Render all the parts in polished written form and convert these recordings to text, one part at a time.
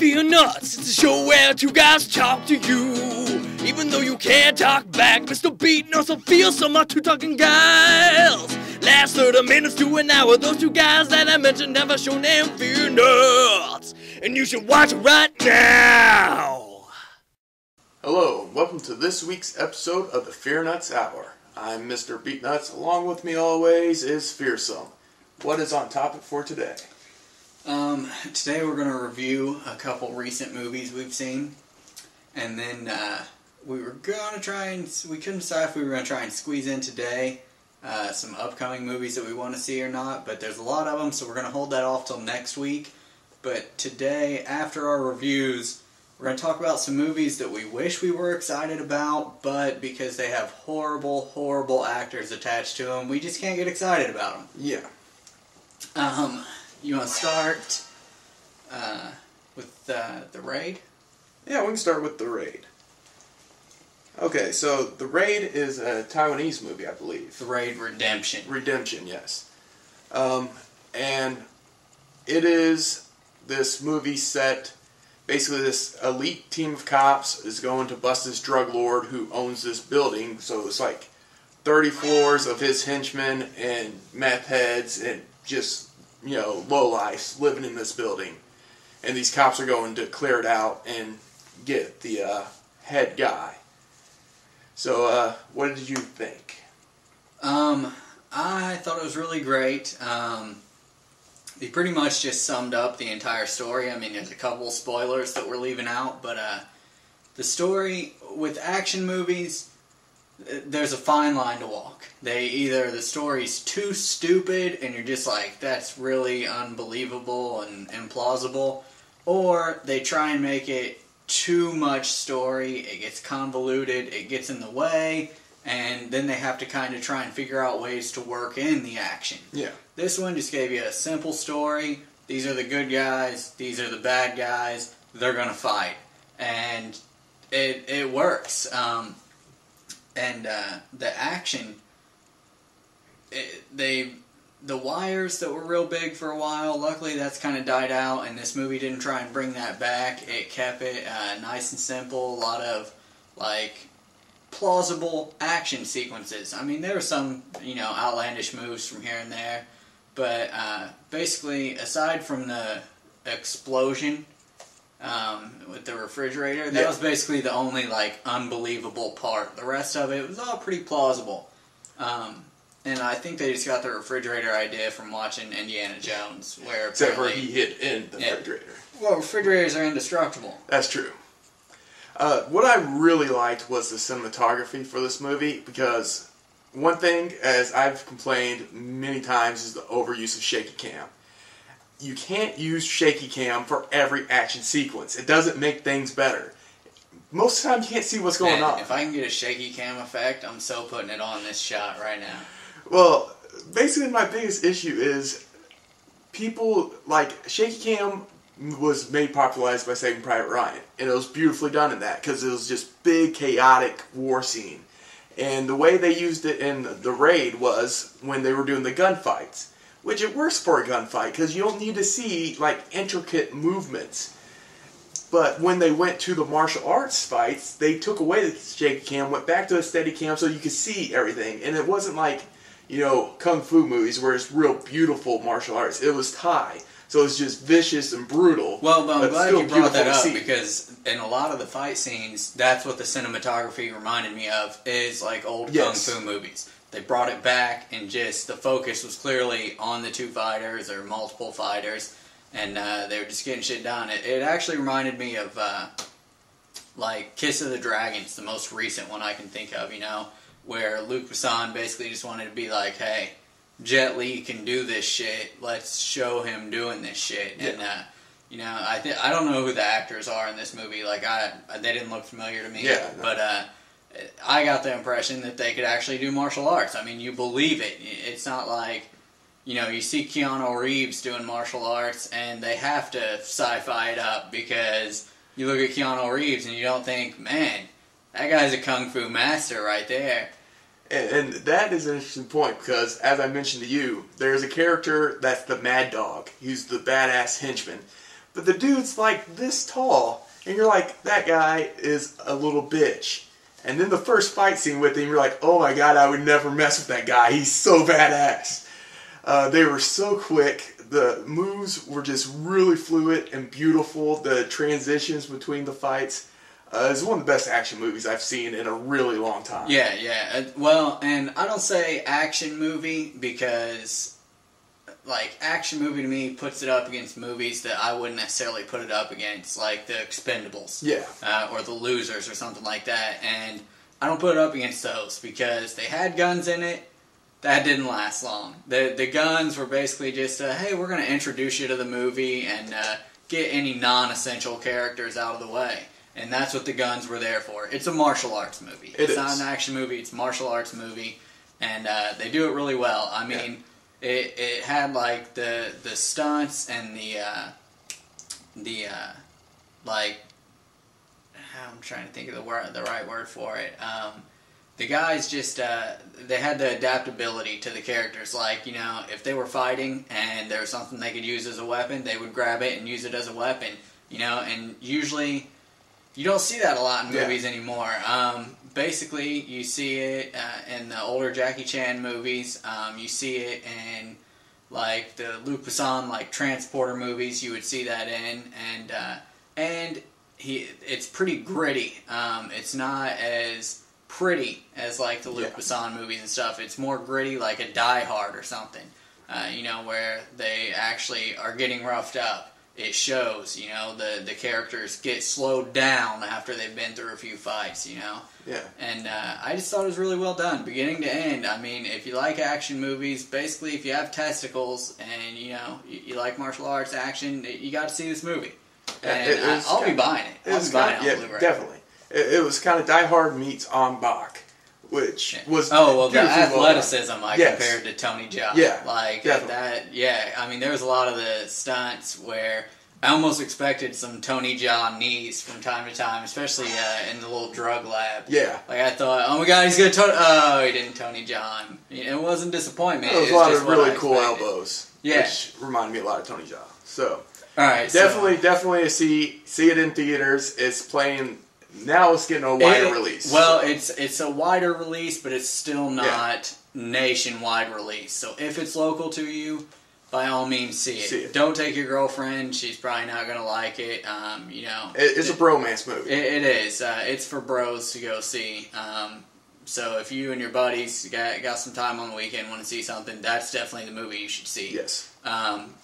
FearnutZ, it's a show where two guys talk to you. Even though you can't talk back, Mr. FearnutZ will feel some are two talking guys. Last 30 minutes to an hour, those two guys that I mentioned have a show named FearnutZ. And you should watch it right now. Hello, and welcome to this week's episode of the FearnutZ Hour. I'm Mr. FearnutZ. Along with me always is Fearsome. What is on topic for today? Today we're going to review a couple recent movies we've seen, and then we couldn't decide if we were going to try and squeeze in today some upcoming movies that we want to see or not, but there's a lot of them, so we're going to hold that off till next week. But today, after our reviews, we're going to talk about some movies that we wish we were excited about, but because they have horrible, horrible actors attached to them, we just can't get excited about them. Yeah. You want to start with The Raid? Yeah, we can start with The Raid. Okay, so The Raid is a Taiwanese movie, I believe. The Raid Redemption. Redemption, yes. And it is this movie set, basically this elite team of cops is going to bust this drug lord who owns this building. So it's like 30 floors of his henchmen and meth heads and just, you know, lowlifes living in this building. And these cops are going to clear it out and get the head guy. So, what did you think? I thought it was really great. They pretty much just summed up the entire story. I mean, there's a couple of spoilers that we're leaving out, but the story with action movies, there's a fine line to walk. The story's too stupid and you're just like, that's really unbelievable and implausible, or they try and make it too much story, it gets convoluted, it gets in the way, and then they have to kind of try and figure out ways to work in the action. Yeah. This one just gave you a simple story. These are the good guys, these are the bad guys, they're gonna fight. And it works. And the action, the wires that were real big for a while, luckily that's kind of died out, and this movie didn't try and bring that back. It kept it nice and simple, a lot of, like, plausible action sequences. I mean, there were some, you know, outlandish moves from here and there, but basically, aside from the explosion with the refrigerator, that was basically the only, like, unbelievable part. The rest of it was all pretty plausible. And I think they just got the refrigerator idea from watching Indiana Jones, where except for he hid in the refrigerator. Well, refrigerators are indestructible. That's true. What I really liked was the cinematography for this movie, because one thing, as I've complained many times, is the overuse of shaky cam. You can't use shaky cam for every action sequence. It doesn't make things better. Most of the time you can't see what's going on. If I can get a shaky cam effect, I'm so putting it on this shot right now. Well, basically my biggest issue is people, like, shaky cam was made popularized by Saving Private Ryan, and it was beautifully done in that, because it was just big, chaotic war scene. And the way they used it in The Raid was when they were doing the gunfights, which it works for a gunfight, because you don't need to see, like, intricate movements. But when they went to the martial arts fights, they took away the shaky cam, went back to a steady cam so you could see everything. And it wasn't like, you know, kung fu movies where it's real beautiful martial arts. It was Thai. So it's just vicious and brutal. Well, but I'm glad you brought that up, because in a lot of the fight scenes, that's what the cinematography reminded me of, is like old kung fu movies. They brought it back, and just the focus was clearly on the two fighters or multiple fighters, and they were just getting shit done. It actually reminded me of like Kiss of the Dragons, the most recent one I can think of, you know, where Luke Besson basically just wanted to be like, hey, Jet Li can do this shit, let's show him doing this shit. Yeah. And you know, I don't know who the actors are in this movie, like they didn't look familiar to me. Yeah, no. But I got the impression that they could actually do martial arts. I mean, you believe it. It's not like, you know, you see Keanu Reeves doing martial arts and they have to sci-fi it up, because you look at Keanu Reeves and you don't think, man, that guy's a kung fu master right there. And that is an interesting point, because, as I mentioned to you, there's a character that's the Mad Dog. He's the badass henchman. But the dude's like this tall, and you're like, that guy is a little bitch. And then the first fight scene with him, you're like, oh my god, I would never mess with that guy. He's so badass. They were so quick. The moves were just really fluid and beautiful. The transitions between the fights. It's one of the best action movies I've seen in a really long time. Yeah, yeah. Well, and I don't say action movie because, like, action movie to me puts it up against movies that I wouldn't necessarily put it up against, like The Expendables. Yeah. Or The Losers or something like that. And I don't put it up against those because they had guns in it. That didn't last long. The guns were basically just, hey, we're going to introduce you to the movie and get any non-essential characters out of the way. And that's what the guns were there for. It's a martial arts movie. It's not an action movie. It's a martial arts movie. And they do it really well. I mean, it had, like, the stunts and like, I'm trying to think of the right word for it. The guys just, they had the adaptability to the characters. Like, you know, if they were fighting and there was something they could use as a weapon, they would grab it and use it as a weapon. You know, and usually you don't see that a lot in movies anymore. Basically, you see it in the older Jackie Chan movies. You see it in, like, the Luc Besson, like, transporter movies. You would see that in. And it's pretty gritty. It's not as pretty as, like, the Luc Besson movies and stuff. It's more gritty, like a Die Hard or something, you know, where they actually are getting roughed up. It shows, you know, the characters get slowed down after they've been through a few fights, you know. Yeah. And I just thought it was really well done, beginning to end. I mean, if you like action movies, basically if you have testicles and, you know, you like martial arts action, you got to see this movie. And I'll be buying it. I'll be buying it on Blu-ray. Definitely. It was kind of Die Hard meets On Bach, which was the athleticism compared to Tony Jaa. Yeah, like definitely. that. Yeah, I mean, there was a lot of the stunts where I almost expected some Tony Jaa knees from time to time, especially in the little drug lab. Yeah, like I thought, oh my god, he's gonna he didn't Tony Jaa him. It wasn't disappointment. There was a lot of really cool elbows. Yeah, which reminded me a lot of Tony Jaa. So, all right, definitely see it in theaters. It's playing. Now it's getting a wider release. Well, it's a wider release, but it's still not nationwide release. So if it's local to you, by all means see it. Don't take your girlfriend. She's probably not going to like it. You know, it's a bromance movie. It is. It's for bros to go see. So if you and your buddies got some time on the weekend, want to see something, that's definitely the movie you should see. Yes.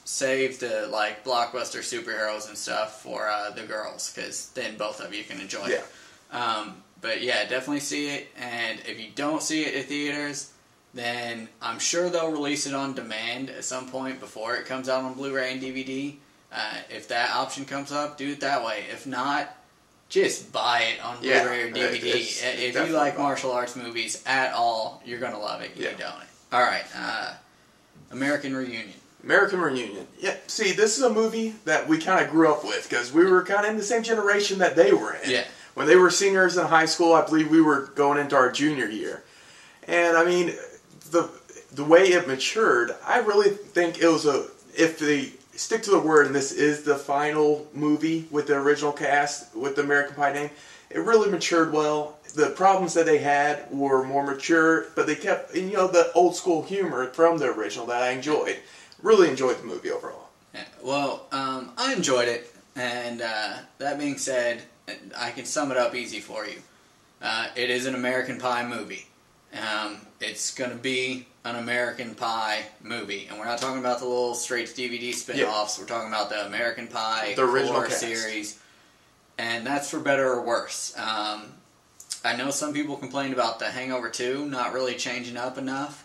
Save the, like, blockbuster superheroes and stuff for the girls, because then both of you can enjoy it. But yeah, definitely see it. And if you don't see it at theaters, then I'm sure they'll release it on demand at some point before it comes out on Blu-ray and DVD. If that option comes up, do it that way. If not, just buy it on Blu-ray or DVD. If you like martial arts movies at all, you're going to love it. You don't. Alright, American Reunion. American Reunion. Yeah, see, this is a movie that we kind of grew up with, because we were kind of in the same generation that they were in. Yeah. When they were seniors in high school, I believe we were going into our junior year. And, I mean, the way it matured, I really think it was if they stick to the word, and this is the final movie with the original cast, with the American Pie name, it really matured well. The problems that they had were more mature, but they kept, you know, the old school humor from the original that I enjoyed. Really enjoyed the movie overall. Yeah, well, I enjoyed it, and that being said, I can sum it up easy for you. It is an American Pie movie. It's going to be an American Pie movie, and we're not talking about the little straight to DVD spin-offs. We're talking about the American Pie the original series, and that's for better or worse. I know some people complained about The Hangover 2 not really changing up enough.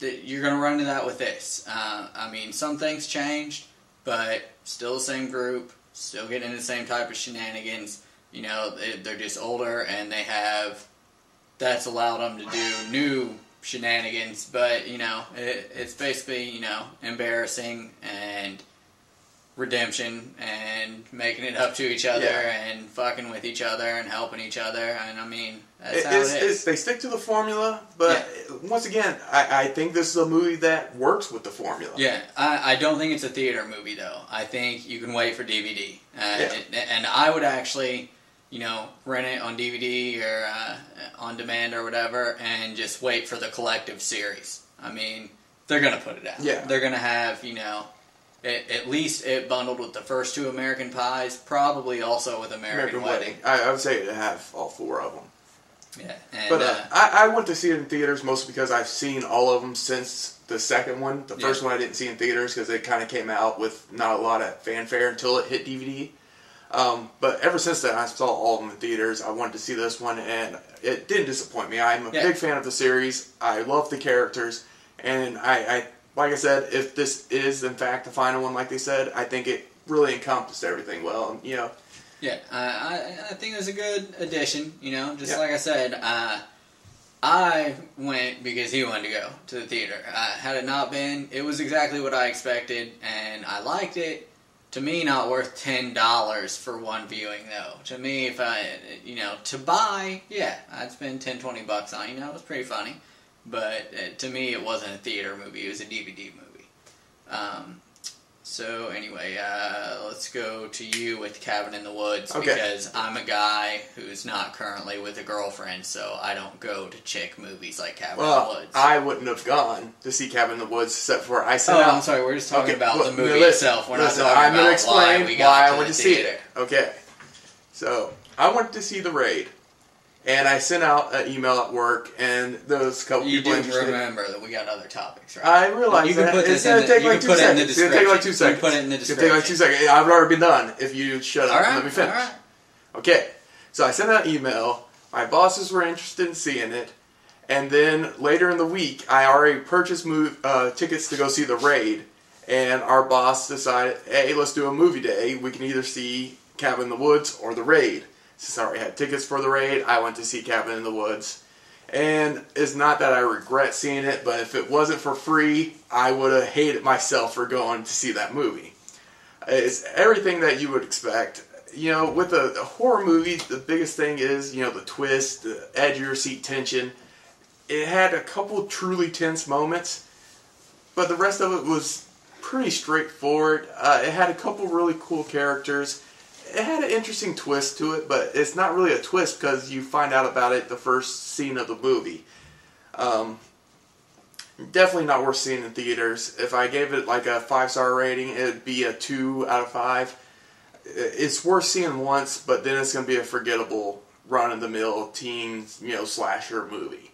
You're going to run into that with this. I mean, some things changed, but still the same group, still getting into the same type of shenanigans. You know, they're just older, and they have... That's allowed them to do new shenanigans, but, you know, it's basically, you know, embarrassing and redemption and making it up to each other and fucking with each other and helping each other. And I mean, that's how it is. They stick to the formula, but once again, I think this is a movie that works with the formula. Yeah, I don't think it's a theater movie, though. I think you can wait for DVD. And I would actually, you know, rent it on DVD or on demand or whatever and just wait for the collective series. I mean, they're going to put it out. Yeah. They're going to have, you know, at least it bundled with the first 2 American Pies, probably also with American Wedding. I would say to have all 4 of them. Yeah, and, but I went to see it in theaters mostly because I've seen all of them since the second one. The first one I didn't see in theaters because it kind of came out with not a lot of fanfare until it hit DVD. But ever since then, I saw all of them in theaters. I wanted to see this one, and it didn't disappoint me. I'm a big fan of the series. I love the characters, and I like I said, if this is in fact the final one, like they said, I think it really encompassed everything well. You know. Yeah, I think it was a good addition. You know, just like I said, I went because he wanted to go to the theater. Had it not been, it was exactly what I expected, and I liked it. To me, not worth $10 for one viewing, though. To me, if I, you know, to buy, I'd spend $10-20 on. You know, it was pretty funny, but to me, it wasn't a theater movie. It was a DVD movie. So anyway, let's go to you with Cabin in the Woods because I'm a guy who's not currently with a girlfriend, so I don't go to chick movies like Cabin in the Woods. I wouldn't have gone to see Cabin in the Woods except for I sent out. I'm sorry. We're just talking about the movie itself. We're not talking I'm going to about explain why I went to see it. Okay, so I went to see The Raid. And I sent out an email at work, and there was a couple people interested. You do remember that we got other topics, right? I realize that. It's going to take like 2 seconds. It's going to take like 2 seconds. You put it in the description. It's going to take like 2 seconds. I've already been done if you shut up and let me finish. All right. Okay, so I sent out an email. My bosses were interested in seeing it. And then later in the week, I already purchased tickets to go see The Raid. And our boss decided, hey, let's do a movie day. We can either see Cabin in the Woods or The Raid. Since I already had tickets for The Raid, I went to see Cabin in the Woods. And it's not that I regret seeing it, but if it wasn't for free, I would have hated myself for going to see that movie. It's everything that you would expect. You know, with a horror movie, the biggest thing is, you know, the twist, the edge of your seat tension. It had a couple truly tense moments, but the rest of it was pretty straightforward. It had a couple really cool characters. It had an interesting twist to it, but it's not really a twist because you find out about it the first scene of the movie. Definitely not worth seeing in theaters. If I gave it like a 5-star rating, it would be a 2 out of 5. It's worth seeing once, but then it's going to be a forgettable run-of-the-mill teen, you know, slasher movie.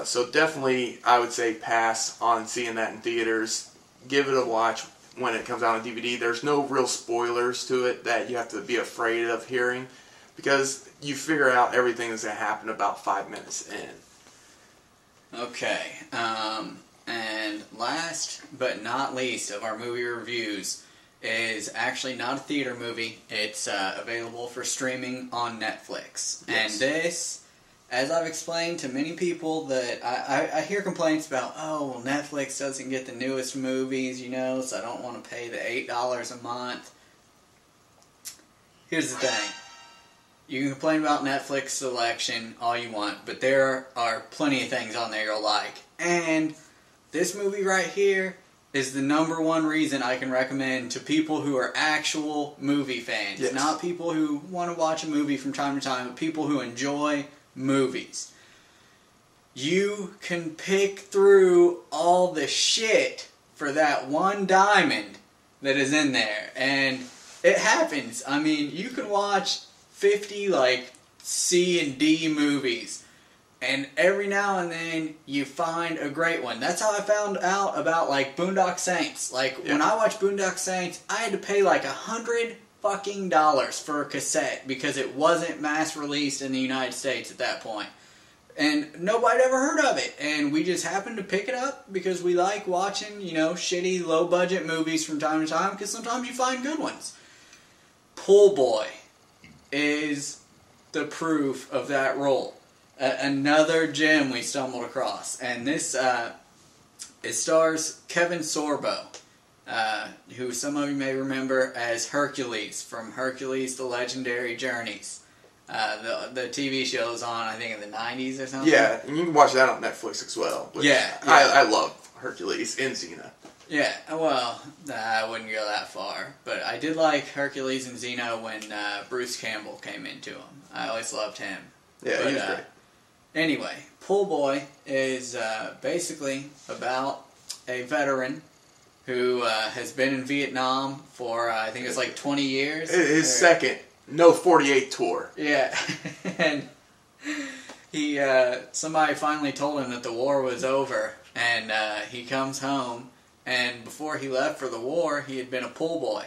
So definitely, I would say pass on seeing that in theaters. Give it a watch when it comes out on DVD. There's no real spoilers to it that you have to be afraid of hearing because you figure out everything that's going to happen about 5 minutes in. Okay, and last but not least of our movie reviews is actually not a theater movie. It's available for streaming on Netflix. Yes. And this, as I've explained to many people that I hear complaints about, oh, well, Netflix doesn't get the newest movies, you know, so I don't want to pay the $8 a month. Here's the thing. You can complain about Netflix selection all you want, but there are plenty of things on there you'll like. And this movie right here is the #1 reason I can recommend to people who are actual movie fans. Yes. Not people who want to watch a movie from time to time, but people who enjoy movies. You can pick through all the shit for that one diamond that is in there. And it happens. I mean, you can watch 50 like C and D movies, and every now and then you find a great one. That's how I found out about like Boondock Saints. Like when I watched Boondock Saints, I had to pay like $100 for a cassette because it wasn't mass released in the United States at that point. And nobody ever heard of it. And we just happened to pick it up because we like watching, you know, shitty, low-budget movies from time to time because sometimes you find good ones. Pool Boy is the proof of that role. Another gem we stumbled across. And this, it stars Kevin Sorbo. who some of you may remember as Hercules from Hercules: The Legendary Journeys. The TV show's on, I think, in the 90s or something. Yeah, and you can watch that on Netflix as well. I love Hercules and Xena. Yeah, well, I wouldn't go that far. But I did like Hercules and Xena when Bruce Campbell came into them. I always loved him. Yeah, he was great. Anyway, Pool Boy is basically about a veteran who has been in Vietnam for, I think it's like 20 years. His second, 48 tour. Yeah, and somebody finally told him that the war was over, and he comes home, and before he left for the war, he had been a pool boy.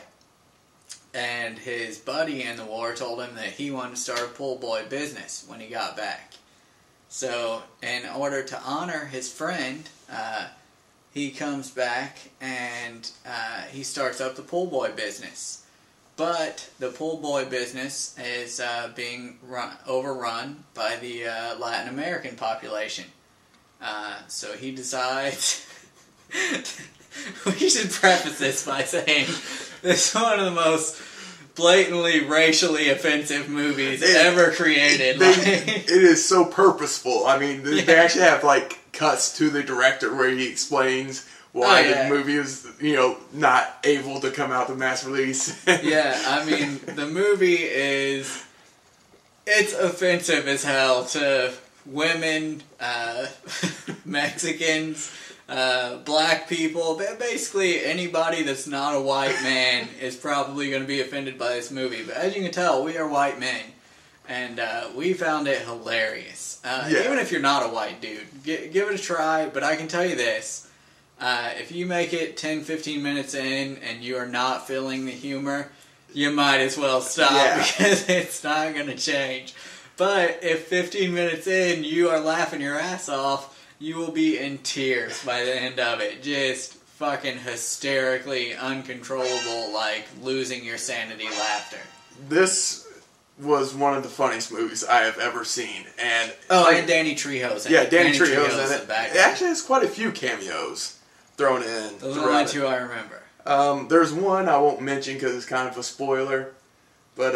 And his buddy in the war told him that he wanted to start a pool boy business when he got back. So, in order to honor his friend, he comes back and he starts up the pool boy business. But the pool boy business is being overrun by the Latin American population. So he decides... We should preface this by saying this is one of the most blatantly racially offensive movies ever created. It is so purposeful. I mean, they actually have like cuts to the director where he explains why the movie is, not able to come out to mass release. Yeah, I mean, the movie it's offensive as hell to women, Mexicans, black people, basically anybody that's not a white man is probably going to be offended by this movie. But as you can tell, we are white men, and we found it hilarious. Even if you're not a white dude, give it a try. But I can tell you this, if you make it 10-15 minutes in and you are not feeling the humor, you might as well stop because it's not going to change. But if 15 minutes in you are laughing your ass off, you will be in tears by the end of it. Just fucking hysterically uncontrollable, like losing your sanity laughter. This was one of the funniest movies I have ever seen. And and Danny Trejo's in it. Yeah, Danny Trejo's in it. It actually has quite a few cameos thrown in. Those are the only two I remember. There's one I won't mention because it's kind of a spoiler. But,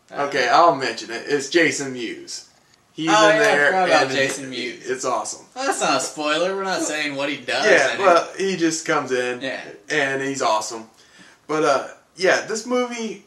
okay, I'll mention it. It's Jason Mewes. He's in there. I forgot about Jason Mewes. It's awesome. Well, that's not a spoiler. We're not saying what he does. Yeah, well, he just comes in, and he's awesome. But, this movie,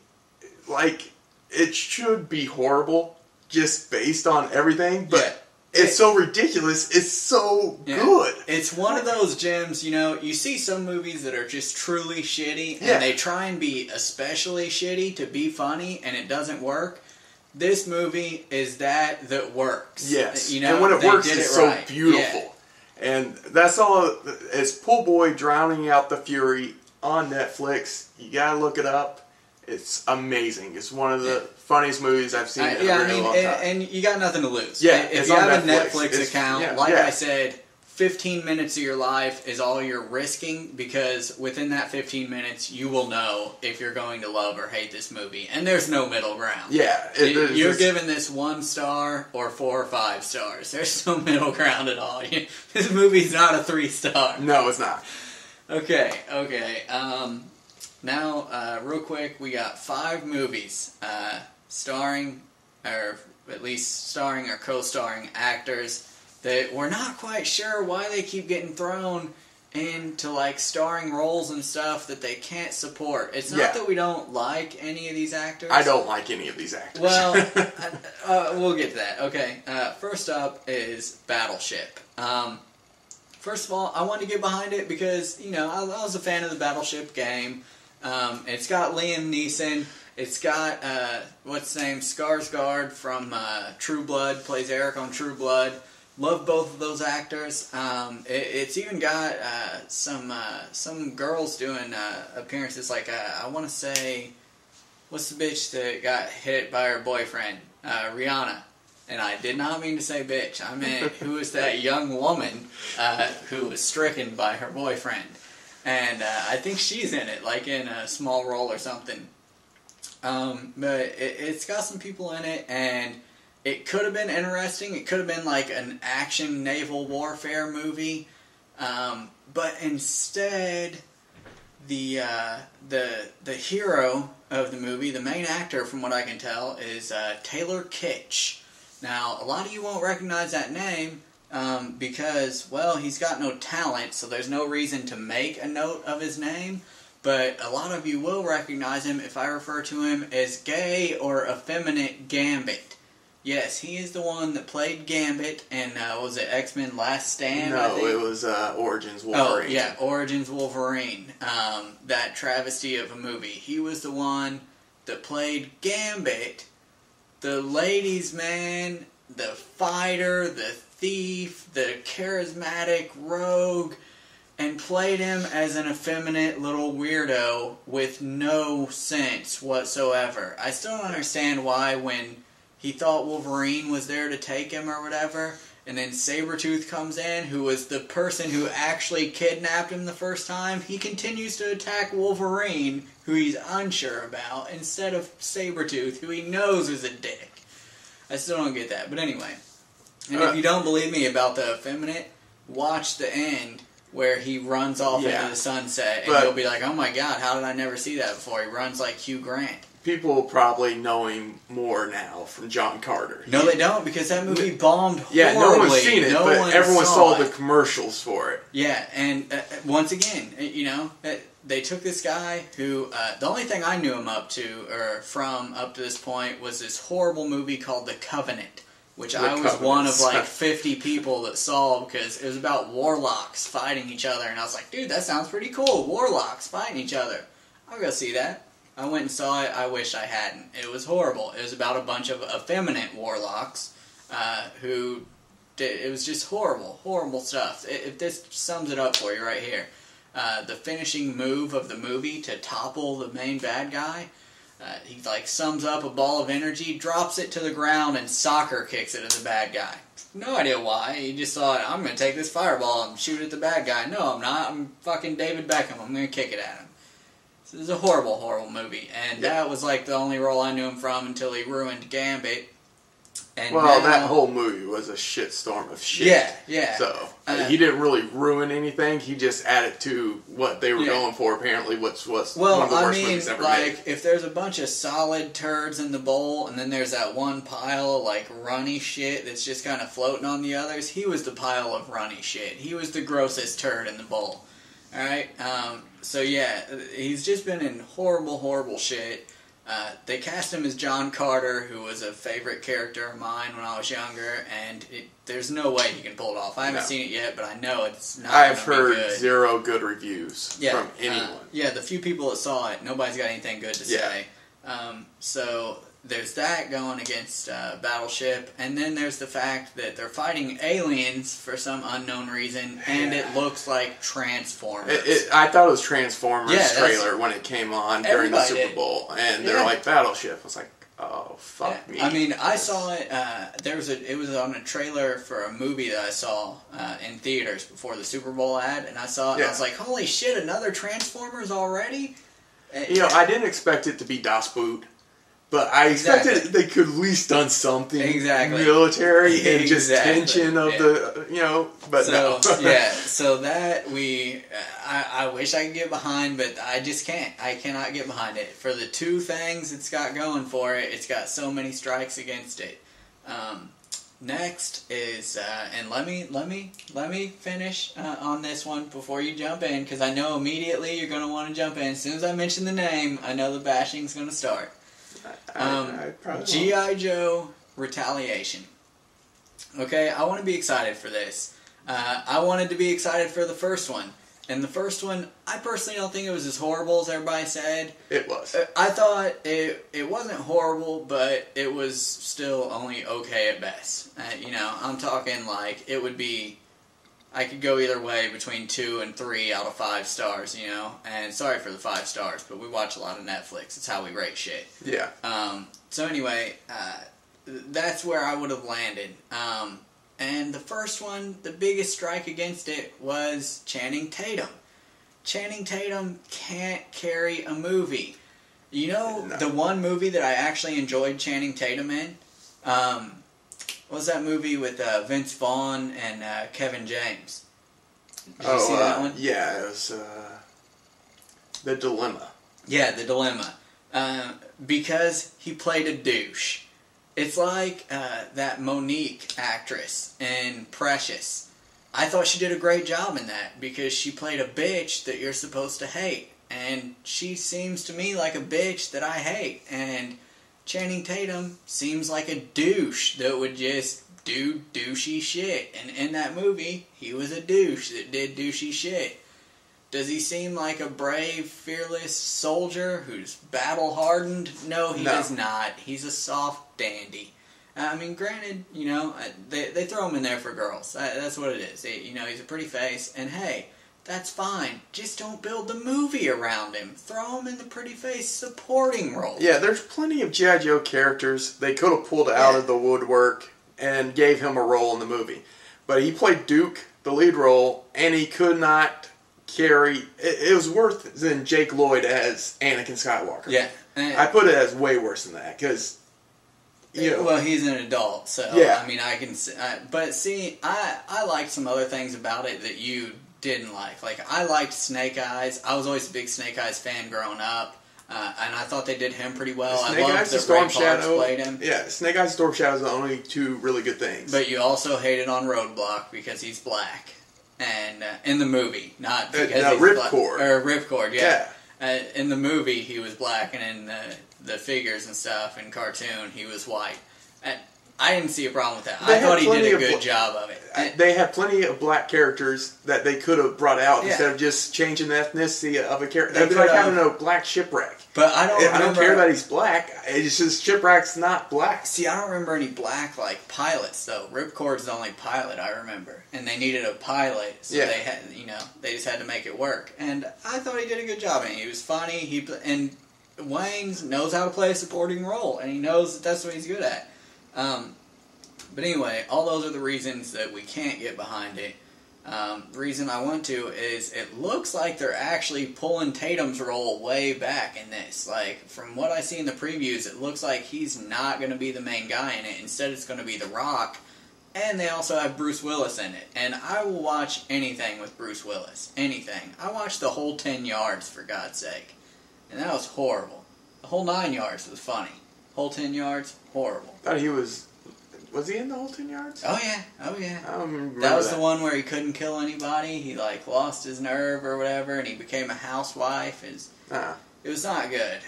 like, it should be horrible just based on everything, but it's so ridiculous. It's so good. It's one of those gems, you see some movies that are just truly shitty, and they try and be especially shitty to be funny, and it doesn't work. This movie is that works. Yes. And when it works, it's so beautiful. Yeah. And that's all. It's Pool Boy Drowning Out the Fury on Netflix. You gotta look it up. It's amazing. It's one of the funniest movies I've seen in a really long time. And you got nothing to lose. Yeah, if you have a Netflix account, I said, 15 minutes of your life is all you're risking, because within that 15 minutes, you will know if you're going to love or hate this movie. And there's no middle ground. Yeah. You're giving this 1 star or 4 or 5 stars. There's no middle ground at all. This movie's not a 3-star. No, it's not. Okay. Now, real quick, we got 5 movies starring, or at least starring or co-starring actors that we're not quite sure why they keep getting thrown into, like, starring roles and stuff that they can't support. It's not that we don't like any of these actors. I don't like any of these actors. Well, we'll get to that. Okay, first up is Battleship. First of all, I wanted to get behind it because, I was a fan of the Battleship game. It's got Liam Neeson. It's got, what's his name, Skarsgård from True Blood, plays Eric on True Blood. Love both of those actors. It's even got some girls doing appearances. Like I want to say, what's the bitch that got hit by her boyfriend? Rihanna. And I did not mean to say bitch. I meant who is that young woman who was stricken by her boyfriend. And I think she's in it, like in a small role or something. But it's got some people in it, and it could have been interesting. It could have been like an action naval warfare movie. But instead, the hero of the movie, the main actor, from what I can tell, is Taylor Kitsch. Now, a lot of you won't recognize that name because, well, he's got no talent, so there's no reason to make a note of his name. But a lot of you will recognize him if I refer to him as Gay or Effeminate Gambit. Yes, he is the one that played Gambit in, was it X-Men Last Stand? No, it was Origins Wolverine. Oh, yeah, Origins Wolverine. That travesty of a movie. He was the one that played Gambit, the ladies' man, the fighter, the thief, the charismatic rogue, and played him as an effeminate little weirdo with no sense whatsoever. I still don't understand why when he thought Wolverine was there to take him or whatever, and then Sabretooth comes in, who was the person who actually kidnapped him the first time, he continues to attack Wolverine, who he's unsure about, instead of Sabretooth, who he knows is a dick. I still don't get that. But anyway, and if you don't believe me about the effeminate, watch the end where he runs off into the sunset, and you'll be like, oh my god, how did I never see that before? He runs like Hugh Grant. People probably know him more now from John Carter. No, they don't, because that movie bombed horribly. Yeah, no one's seen it, but everyone saw the commercials for it. Yeah, and once again, you know, they took this guy who, the only thing I knew him up to this point, was this horrible movie called The Covenant, which I was one of like 50 people that saw, because it was about warlocks fighting each other, and I was like, dude, that sounds pretty cool, warlocks fighting each other. I'll go see that. I went and saw it. I wish I hadn't. It was horrible. It was about a bunch of effeminate warlocks who did. It was just horrible, horrible stuff. If this sums it up for you right here, the finishing move of the movie to topple the main bad guy, he like sums up a ball of energy, drops it to the ground, and soccer kicks it at the bad guy. No idea why. He just thought, I'm going to take this fireball and shoot at the bad guy. No, I'm not. I'm fucking David Beckham. I'm going to kick it at him. This is a horrible, horrible movie, and that was like the only role I knew him from until he ruined Gambit. And well, that whole movie was a shitstorm of shit. Yeah, yeah. So he didn't really ruin anything. He just added to what they were going for. Apparently, which was one of the worst movies ever made. If there's a bunch of solid turds in the bowl, and then there's that one pile of like runny shit that's just kind of floating on the others, he was the pile of runny shit. He was the grossest turd in the bowl. All right. So yeah, he's just been in horrible, horrible shit. They cast him as John Carter, who was a favorite character of mine when I was younger, and there's no way he can pull it off. I haven't seen it yet, but I know it's not going to be good. I've heard zero good reviews from anyone. The few people that saw it, nobody's got anything good to say. So there's that going against Battleship, and then there's the fact that they're fighting aliens for some unknown reason, and it looks like Transformers. I thought it was Transformers trailer when it came on during the Super Bowl, and they're like Battleship. I was like, oh, fuck me. I mean, I saw it, it was on a trailer for a movie that I saw in theaters before the Super Bowl ad, and I saw it, and I was like, holy shit, another Transformers already? You know, I didn't expect it to be Das Boot. But I expected they could at least done something military and just tension of the, you know, but no. So that I wish I could get behind, but I just can't. I cannot get behind it. For the two things it's got going for it, it's got so many strikes against it. Next is, and let me finish on this one before you jump in, because I know immediately you're going to want to jump in. As soon as I mention the name, I know the bashing's going to start. G.I. Joe Retaliation. Okay, I want to be excited for this. I wanted to be excited for the first one. And the first one, I personally don't think it was as horrible as everybody said. It was. I thought it wasn't horrible, but it was still only okay at best. You know, I'm talking like it would be... I could go either way between 2 and 3 out of 5 stars, you know. And sorry for the 5 stars, but we watch a lot of Netflix. It's how we rate shit. Yeah. So anyway, that's where I would have landed. And the first one, the biggest strike against it was Channing Tatum. Channing Tatum can't carry a movie. You know, the one movie that I actually enjoyed Channing Tatum in? What was that movie with Vince Vaughn and Kevin James? Did you see that one? Yeah, it was The Dilemma. Yeah, The Dilemma. Because he played a douche. It's like that Monique actress in Precious. I thought she did a great job in that because she played a bitch that you're supposed to hate. And she seems to me like a bitch that I hate. And Channing Tatum seems like a douche that would just do douchey shit. And in that movie, he was a douche that did douchey shit. Does he seem like a brave, fearless soldier who's battle-hardened? No, he does not. He's a soft dandy. I mean, granted, you know, they throw him in there for girls. That's what it is. You know, he's a pretty face, and hey, that's fine. Just don't build the movie around him. Throw him in the pretty face supporting role. Yeah, there's plenty of G.I. Joe characters they could have pulled out of the woodwork and gave him a role in the movie. But he played Duke, the lead role, and he could not carry... It was worse than Jake Lloyd as Anakin Skywalker. Yeah. I put it as way worse than that, because... You know, well, he's an adult, so, yeah. I mean, I can... but see, I liked some other things about it that you didn't like. Like, I liked Snake Eyes. I was always a big Snake Eyes fan growing up, and I thought they did him pretty well. Snake I Eyes loved and that Storm Ray Parks Shadow played him. Yeah, Snake Eyes and Storm Shadow is the only two really good things. But you also hated on Roadblock because he's black. And in themovie, not because he's Ripcord. Black. Or Ripcord, yeah. In the movie, he was black, and in the figures and stuff, in cartoon, he was white. And I didn't see a problem with that. I thought he did a good job of it. They have plenty of black characters that they could have brought out instead of just changing the ethnicity of a character. That'd be like having a black shipwreck. But I don't care that he's black. It's just Shipwreck's not black. See, I don't remember any black like pilots though. Ripcord's the only pilot I remember, and they needed a pilot, so they had, you know, they just had to make it work. And I thought he did a good job. And he was funny. And Wayne knows how to play a supporting role, and he knows that's what he's good at. But anyway, all those are the reasons that we can't get behind it. The reason I want to is it looks like they're actually pulling Tatum's role way back in this. Like, from what I see in the previews, it looks like he's not going to be the main guy in it. Instead, it's going to be The Rock. And they also have Bruce Willis in it. And I will watch anything with Bruce Willis. Anything. I watched the whole 10 yards, for God's sake. And that was horrible. The whole 9 yards was funny. Whole 10 yards, horrible. I thought he was... Was he in the whole 10 yards? Oh, yeah. Oh, yeah. I don't remember that was the one where he couldn't kill anybody. He, like, lost his nerve or whatever, and he became a housewife. It was not good.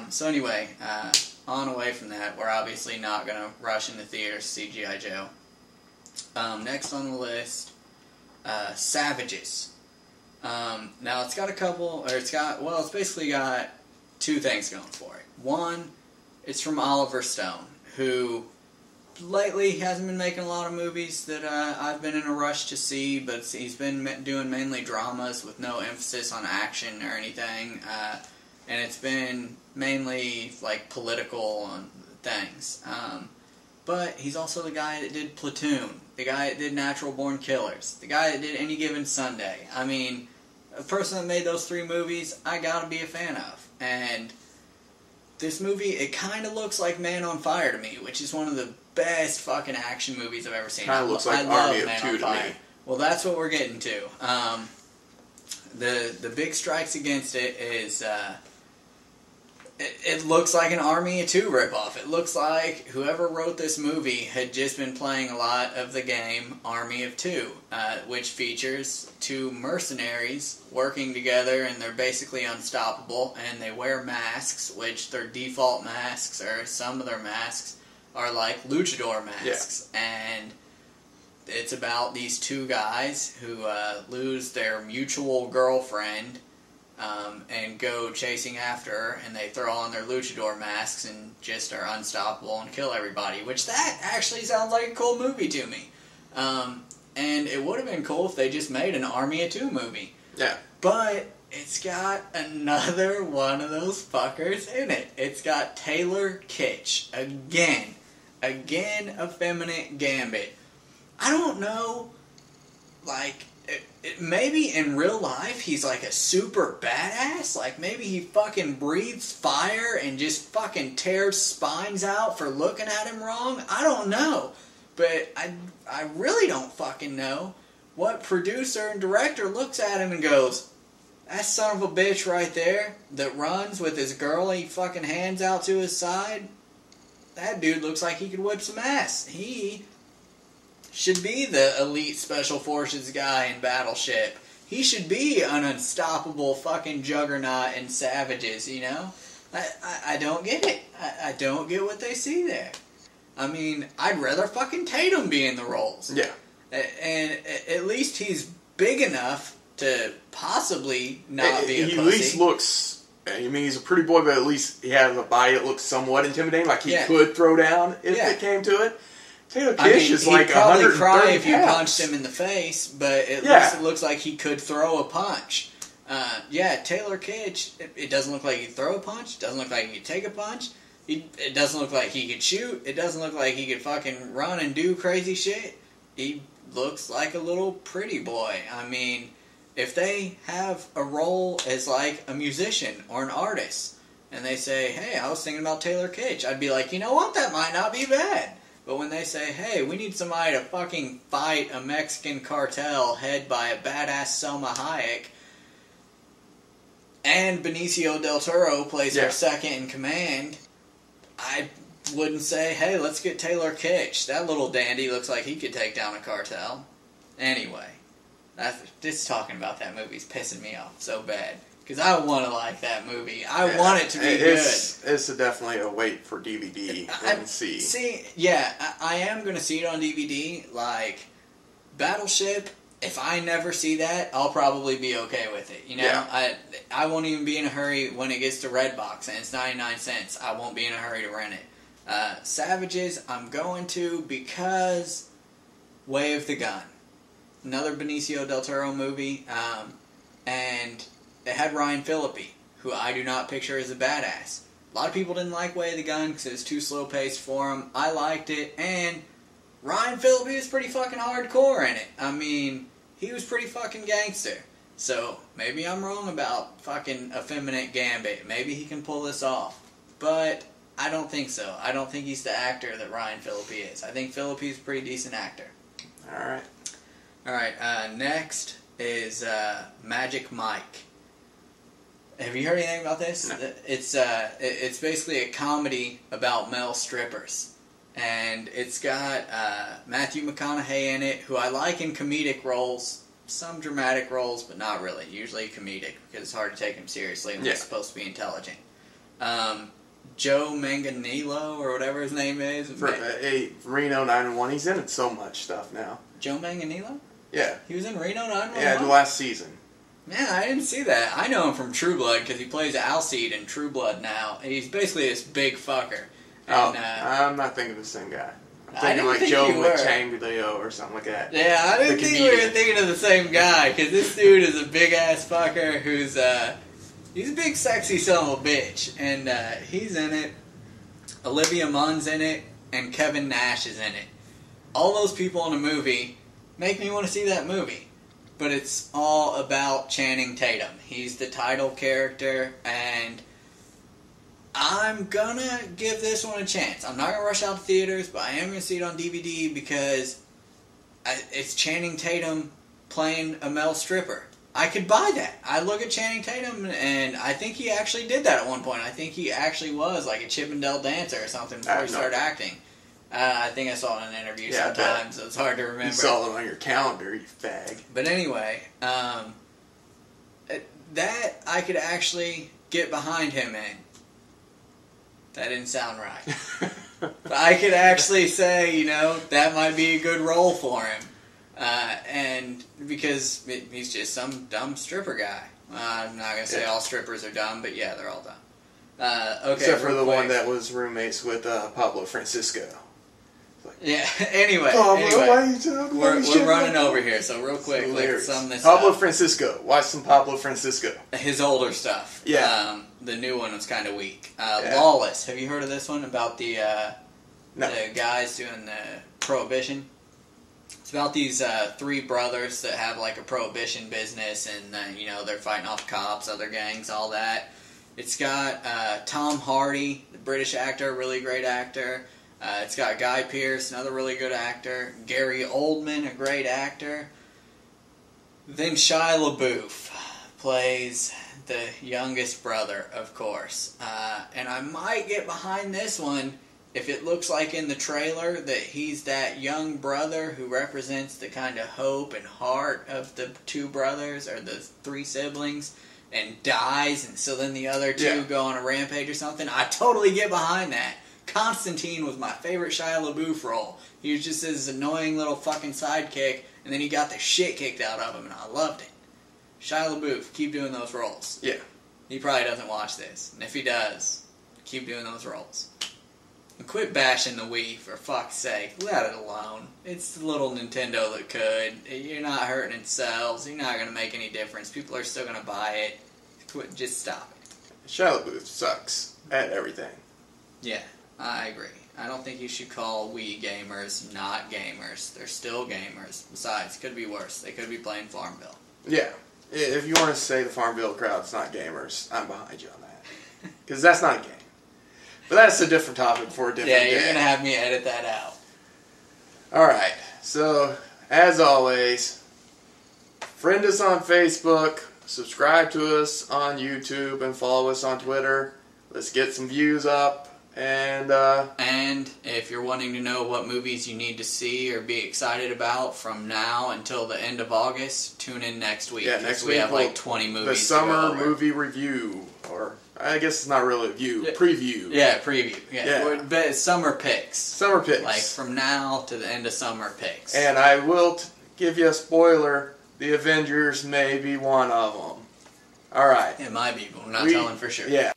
So anyway, on away from that, we're obviously not going to rush into theaters to see G.I. Joe. Next on the list, Savages. Now, it's got a couple, or it's basically got two things going for it. One, it's from Oliver Stone, who... lately, he hasn't been making a lot of movies that I've been in a rush to see, but he's been doing mainly dramas with no emphasis on action or anything, and it's been mainly like political things. But he's also the guy that did Platoon, the guy that did Natural Born Killers, the guy that did Any Given Sunday. I mean, a person that made those three movies, I gotta be a fan of. And this movie, it kind of looks like Man on Fire to me, which is one of the best fucking action movies I've ever seen. Kind of looks like Army of Two to me. Well, that's what we're getting to. The big strikes against it is it looks like an Army of Two ripoff. It looks like whoever wrote this movie had just been playing a lot of the game Army of Two, which features two mercenaries working together, and they're basically unstoppable, and they wear masks, which their default masks, or some of their masks, are like luchador masks, and it's about these two guys who lose their mutual girlfriend and go chasing after her, and they throw on their luchador masks and just are unstoppable and kill everybody, which that actually sounds like a cool movie to me. And it would have been cool if they just made an Army of Two movie. Yeah. But it's got another one of those fuckers in it. It's got Taylor Kitsch. Again, effeminate Gambit. I don't know, like, maybe in real life he's like a super badass. Like, maybe he fucking breathes fire and just fucking tears spines out for looking at him wrong. I don't know. But I really don't fucking know. what producer and director looks at him and goes, that son of a bitch right there that runs with his girly fucking hands out to his side, that dude looks like he could whip some ass. He should be the elite special forces guy in Battleship. He should be an unstoppable fucking juggernaut in Savages, you know? I don't get it. I don't get what they see there. I mean, I'd rather fucking Tatum be in the roles. Yeah. And at least he's big enough to possibly not be a pussy. He at least looks... I mean, he's a pretty boy, but at least he has a body that looks somewhat intimidating. Like, he could throw down if it came to it. Taylor Kitsch is like 130 pounds. He'd probably cry if you punched him in the face, but at least it looks like he could throw a punch. Taylor Kitsch, it doesn't look like he could throw a punch. It doesn't look like he could take a punch. It doesn't look like he could shoot. It doesn't look like he could fucking run and do crazy shit. He looks like a little pretty boy. I mean, if they have a role as like a musician or an artist, and they say, hey, I was thinking about Taylor Kitsch, I'd be like, you know what, that might not be bad. But when they say, hey, we need somebody to fucking fight a Mexican cartel head by a badass Selma Hayek, and Benicio del Toro plays our second in command, I wouldn't say, hey, let's get Taylor Kitsch. That little dandy looks like he could take down a cartel. Anyway, just talking about that movie's pissing me off so bad. Because I want to like that movie. I want it to be good. It's definitely a wait for DVD and see. See, I am going to see it on DVD. Like, Battleship, if I never see that, I'll probably be okay with it. You know, I won't even be in a hurry when it gets to Redbox and it's 99 cents. I won't be in a hurry to rent it. Savages, I'm going to because Way of the Gun. Another Benicio del Toro movie. And it had Ryan Phillippe, who I do not picture as a badass. A lot of people didn't like Way of the Gun because it was too slow-paced for him. I liked it, and Ryan Phillippe is pretty fucking hardcore in it. I mean, he was pretty fucking gangster. So, maybe I'm wrong about fucking effeminate Gambit. Maybe he can pull this off. But I don't think so. I don't think he's the actor that Ryan Phillippe is. I think Phillippe's a pretty decent actor. Alright, next is Magic Mike. Have you heard anything about this? No. It's basically a comedy about male strippers. And it's got Matthew McConaughey in it, who I like in comedic roles. Some dramatic roles, but not really. Usually comedic, because it's hard to take him seriously when he's supposed to be intelligent. Joe Manganiello, or whatever his name is. Reno 911. He's in so much stuff now. Joe Manganiello? Yeah. He was in Reno 911? Yeah, the last season. Man, I didn't see that. I know him from True Blood because he plays Alcide in True Blood now. He's basically this big fucker. And, I'm not thinking of the same guy. I'm thinking like Joe Manganiello or something like that. Yeah, I didn't think we were thinking of the same guy because this dude is a big ass fucker who's he's a big sexy son of a bitch, and he's in it. Olivia Munn's in it, and Kevin Nash is in it. All those people in a movie make me want to see that movie. But it's all about Channing Tatum. He's the title character, and I'm gonna give this one a chance. I'm not gonna rush out to theaters, but I am gonna see it on DVD because it's Channing Tatum playing a male stripper. I could buy that. I look at Channing Tatum, and I think he actually did that at one point. I think he actually was like a Chippendale dancer or something before he started acting. I think I saw it in an interview sometimes, so it's hard to remember. You saw it on your calendar, you fag. But anyway, that I could actually get behind him in. That didn't sound right. But I could actually say, you know, that might be a good role for him. And because he's just some dumb stripper guy. I'm not going to say all strippers are dumb, but yeah, they're all dumb. Okay, except for the one that was roommates with Pablo Francisco. Yeah, anyway, we're running over here, so real quick, let's sum this up. Pablo Francisco. Watch some Pablo Francisco. His older stuff. Yeah. The new one was kind of weak. Lawless. Have you heard of this one about the guys doing the prohibition? It's about these three brothers that have like a prohibition business, and you know, they're fighting off cops, other gangs, all that. It's got Tom Hardy, the British actor, really great actor. It's got Guy Pearce, another really good actor. Gary Oldman, a great actor. Then Shia LaBeouf plays the youngest brother, of course. And I might get behind this one if it looks like in the trailer that he's that young brother who represents the kind of hope and heart of the two brothers, or the three siblings, and dies, and so then the other two go on a rampage or something. I totally get behind that. Constantine was my favorite Shia LaBeouf role. He was just this annoying little fucking sidekick, and then he got the shit kicked out of him, and I loved it. Shia LaBeouf, keep doing those roles. Yeah. He probably doesn't watch this, and if he does, keep doing those roles. And quit bashing the Wii, for fuck's sake. Let it alone. It's the little Nintendo that could. You're not hurting its sales. You're not going to make any difference. People are still going to buy it. Quit. Just stop it. Shia LaBeouf sucks at everything. Yeah, I agree. I don't think you should call Wii gamers not gamers. They're still gamers. Besides, it could be worse. They could be playing Farmville. Yeah. If you want to say the Farmville crowd's not gamers, I'm behind you on that. Because that's not a game. But that's a different topic for a different day. Yeah, you're going to have me edit that out. Alright, so, as always, friend us on Facebook, subscribe to us on YouTube, and follow us on Twitter. Let's get some views up. And if you're wanting to know what movies you need to see or be excited about from now until the end of August, tune in next week. Yeah, next week we have like 20 movies. The summer movie review, or I guess it's not really a review, preview. Yeah, preview. Yeah. But summer picks. Summer picks. Like from now to the end of summer picks. And I will give you a spoiler: the Avengers may be one of them. All right. It might be, but we're not telling for sure. Yeah.